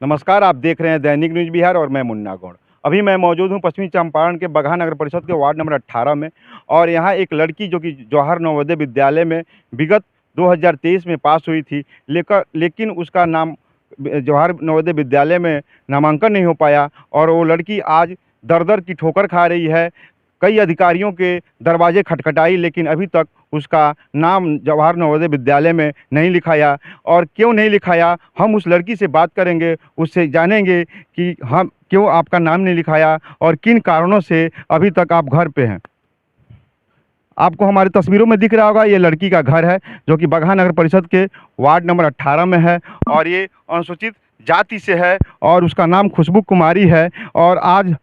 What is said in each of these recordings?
नमस्कार, आप देख रहे हैं दैनिक न्यूज़ बिहार और मैं मुन्ना गौड़। अभी मैं मौजूद हूं पश्चिमी चंपारण के बगहा नगर परिषद के वार्ड नंबर 18 में। और यहां एक लड़की जो कि जवाहर नवोदय विद्यालय में विगत 2023 में पास हुई थी, लेकिन उसका नाम जवाहर नवोदय विद्यालय में नामांकन नहीं हो पाया और वो लड़की आज दर-दर की ठोकर खा रही है। कई अधिकारियों के दरवाजे खटखटाई, लेकिन अभी तक उसका नाम जवाहर नवोदय विद्यालय में नहीं लिखाया। और क्यों नहीं लिखाया, हम उस लड़की से बात करेंगे, उससे जानेंगे कि हम क्यों आपका नाम नहीं लिखाया और किन कारणों से अभी तक आप घर पे हैं। आपको हमारी तस्वीरों में दिख रहा होगा, ये लड़की का घर है जो कि बगहा नगर परिषद के वार्ड नंबर 18 में है और ये अनुसूचित जाति से है और उसका नाम खुशबू कुमारी है और आज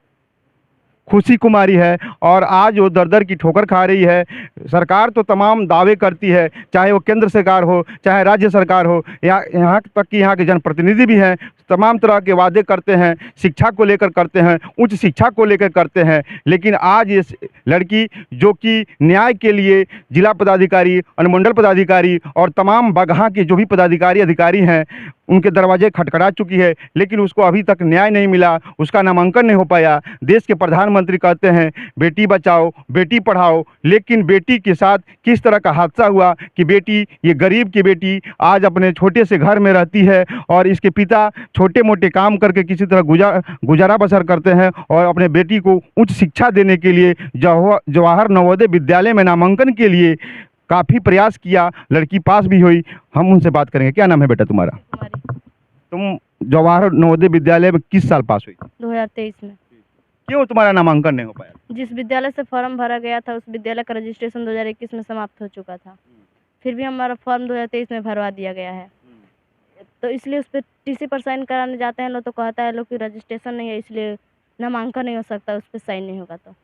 खुशी कुमारी है और आज वो दर-दर की ठोकर खा रही है। सरकार तो तमाम दावे करती है, चाहे वो केंद्र सरकार हो, चाहे राज्य सरकार हो, यहाँ तक कि यहाँ के जनप्रतिनिधि भी हैं, तमाम तरह के वादे करते हैं, शिक्षा को लेकर करते हैं, उच्च शिक्षा को लेकर करते हैं। लेकिन आज ये लड़की जो कि न्याय के लिए जिला पदाधिकारी, अनुमंडल पदाधिकारी और तमाम बगहा के जो भी पदाधिकारी अधिकारी हैं, उनके दरवाजे खटखटा चुकी है, लेकिन उसको अभी तक न्याय नहीं मिला, उसका नामांकन नहीं हो पाया। देश के प्रधानमंत्री कहते हैं बेटी बचाओ बेटी पढ़ाओ, लेकिन बेटी के साथ किस तरह का हादसा हुआ कि बेटी, ये गरीब की बेटी आज अपने छोटे से घर में रहती है और इसके पिता छोटे मोटे काम करके किसी तरह गुजारा बसर करते हैं और अपने बेटी को उच्च शिक्षा देने के लिए जवाहर नवोदय विद्यालय में नामांकन के लिए काफ़ी प्रयास किया, लड़की पास भी हुई। हम उनसे बात करेंगे। क्या नाम है बेटा तुम्हारा? तुम जवाहर नवोदय विद्यालय में किस साल पास हुई? 2023 में। क्यों तुम्हारा नामांकन नहीं हो पाया? जिस विद्यालय से फॉर्म भरा गया था उस विद्यालय का रजिस्ट्रेशन 2021 में समाप्त हो चुका था, फिर भी हमारा फॉर्म 2023 में भरवा दिया गया है। तो इसलिए उस पर टीसी पर साइन कराने जाते हैं लोग, तो कहता है लोग कि रजिस्ट्रेशन नहीं है इसलिए नामांकन नहीं हो सकता, उस पर साइन नहीं होगा। तो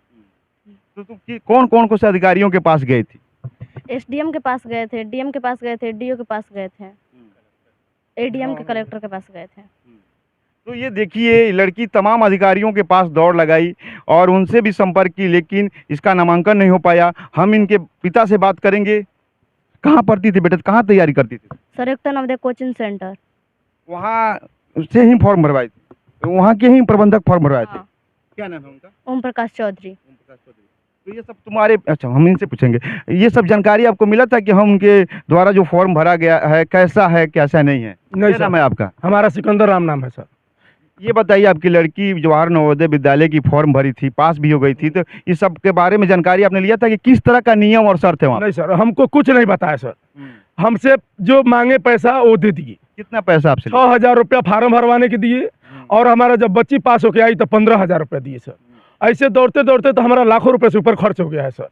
तुम कौन कौन से अधिकारियों के पास गए थे? एसडीएम के पास गए थे, डीएम के पास गए थे, डीओ के पास गए थे, एडीएम के कलेक्टर के पास गए थे। तो ये देखिए, लड़की तमाम अधिकारियों के पास दौड़ लगाई और उनसे भी संपर्क की, लेकिन इसका नामांकन नहीं हो पाया। हम इनके पिता से बात करेंगे। कहाँ पढ़ती थी बेटा, कहाँ तैयारी करती थी? संयुक्त नवोदय कोचिंग सेंटर। वहाँ से ही फॉर्म भरवाए थे? वहाँ के ही प्रबंधक फॉर्म भरवाए थे? क्या नाम है उनका? ओम प्रकाश चौधरी। तो ये सब तुम्हारे, अच्छा हम इनसे पूछेंगे, ये सब जानकारी आपको मिला था कि हम उनके द्वारा जो फॉर्म भरा गया है कैसा है कैसा नहीं है? नहीं क्या नाम है आपका? हमारा सिकंदर राम नाम है सर। ये बताइए, आपकी लड़की जवाहर नवोदय विद्यालय की फॉर्म भरी थी, पास भी हो गई थी, तो इस सब के बारे में जानकारी आपने लिया था कि किस तरह का नियम और शर्त है वहाँ? नहीं सर, हमको कुछ नहीं बताया सर। हमसे जो मांगे पैसा वो दे दिए। कितना पैसा आपसे? 6,000 रुपया फार्म भरवाने के दिए और हमारा जब बच्ची पास होके आई तो 15,000 रुपया दिए सर। ऐसे दौड़ते दौड़ते तो हमारा लाखों रुपए से ऊपर खर्च हो गया है सर।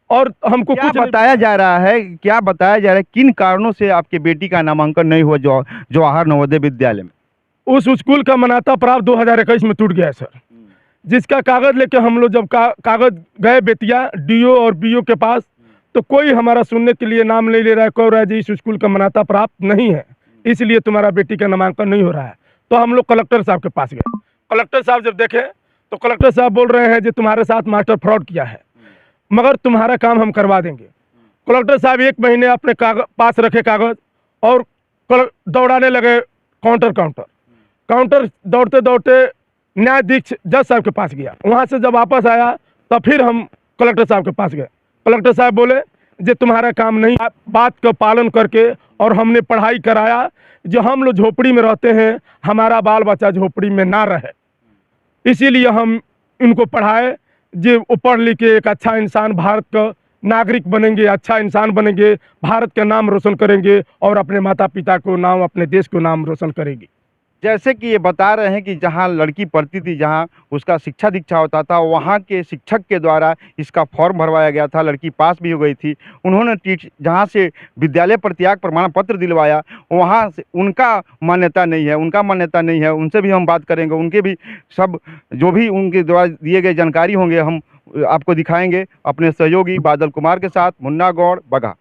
और हमको क्या कुछ बताया जा रहा है, क्या बताया जा रहा है, किन कारणों से आपके बेटी का नामांकन नहीं हुआ जवाहर नवोदय विद्यालय में? उस स्कूल का मान्यता प्राप्त 2021 में टूट गया है सर। जिसका कागज लेके हम लोग जब कागज गए बेतिया डीओ और बीओ के पास, तो कोई हमारा सुनने के लिए नाम नहीं ले रहा है, कह रहा है जी इस स्कूल का मान्यता प्राप्त नहीं है, इसलिए तुम्हारा बेटी का नामांकन नहीं हो रहा है। तो हम लोग कलेक्टर साहब के पास गए। कलेक्टर साहब जब देखे तो कलेक्टर साहब बोल रहे हैं जी तुम्हारे साथ मास्टर फ्रॉड किया है, मगर तुम्हारा काम हम करवा देंगे। कलेक्टर साहब 1 महीने अपने पास रखे कागज और दौड़ाने लगे काउंटर दौड़ते दौड़ते न्यायाधीश जज साहब के पास गया। वहाँ से जब वापस आया तब फिर हम कलेक्टर साहब के पास गए। कलेक्टर साहब बोले जे तुम्हारा काम नहीं, बात का पालन करके और हमने पढ़ाई कराया। जो हम लोग झोपड़ी में रहते हैं, हमारा बाल बच्चा झोपड़ी में ना रहे, इसीलिए हम इनको पढ़ाए जो वो पढ़ लिख के एक अच्छा इंसान, भारत का नागरिक बनेंगे, अच्छा इंसान बनेंगे, भारत का नाम रोशन करेंगे और अपने माता पिता को नाम, अपने देश को नाम रोशन करेंगे। जैसे कि ये बता रहे हैं कि जहाँ लड़की पढ़ती थी, जहाँ उसका शिक्षा दीक्षा होता था, वहाँ के शिक्षक के द्वारा इसका फॉर्म भरवाया गया था, लड़की पास भी हो गई थी। उन्होंने जहाँ से विद्यालय प्रत्याग प्रमाण पत्र दिलवाया, वहाँ से उनका मान्यता नहीं है, उनसे भी हम बात करेंगे। उनके भी सब जो भी उनके द्वारा दिए गए जानकारी होंगे हम आपको दिखाएंगे। अपने सहयोगी बादल कुमार के साथ मुन्ना गौड़, बगहा।